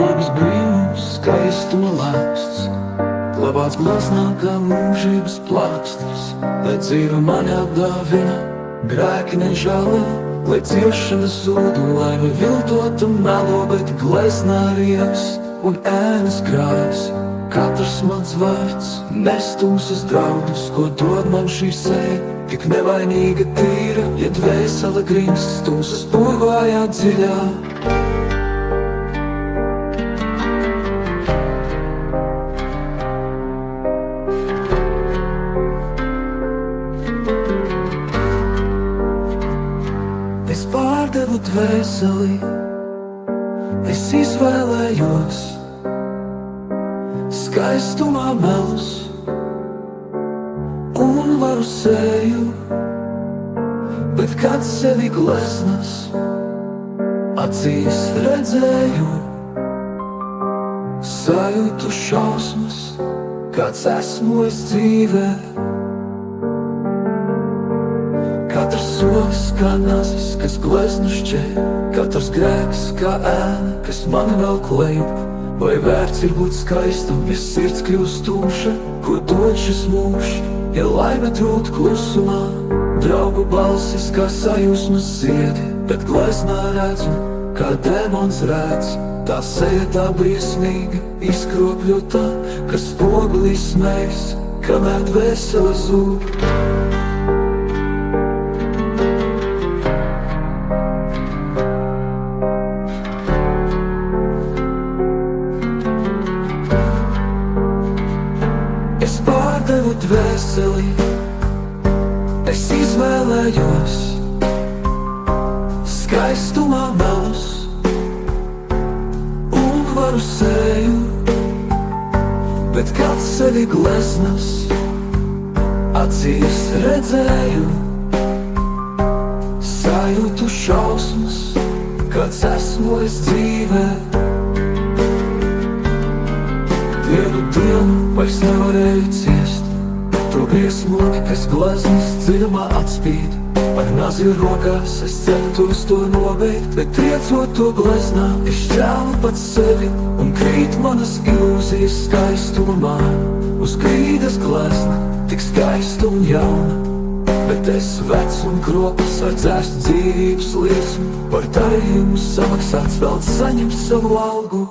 manis brīnums, skaistuma lēsts, glabāts gleznā kā mūžības plākstis, lai dzīve mani atdāvina, grēki nežēlē, lai ciešana zūd un laime viltota melo, bet gleznā rieks un ēnas krājas. Katrs mans vārds nes tumsas draudus, ko dod man šī seja, tik nevainīga tīra, ja dvēsele grimst tumsas purvājā dziļā. Es pārdevu dvēseli, es izvēlējos skaistumā melus un varu seju, bet kad sevi gleznas acīs redzēju, sajūtu šausmas, kāds esmu es dzīvē. Katrs solis kā nazis, kas gleznu šķēr, katrs grēks kā ēna, kas mani vēl klejup. Vai vērts ir būt skaistam, ja sirds kļūst tumša, ko dod šis mūžs, ja laime trūd klusumā? Draugu balsis kā sajūsmas ziedi, bet gleznā redzu, kā dēmons redz. Tā seja tā briesmīga, izkropļotā, kas spogulī smējas, kamēr dvēsele zūd. Es pārdevu dvēseli, es izvēlējos skaistumā melus un varu seju, bet kad sevi gleznas acīs redzēju, sajūtu šausmas, kāds esmu es dzīvē. Dienu vairs nevarēju ciest to briesmoni, kas gleznas dziļumā atspīd. Ar nazi rokās es centos to nobeigt, bet triecot to gleznā, es šķēlu pats sevi un krīt manas ilūzijas skaistumā. Uz grīdas glezna, tik skaista un jauna, bet es vecs un kropls ar dzēstu dzīvības liesmu. Par darījumu samaksāts vēl saņemt savu algu.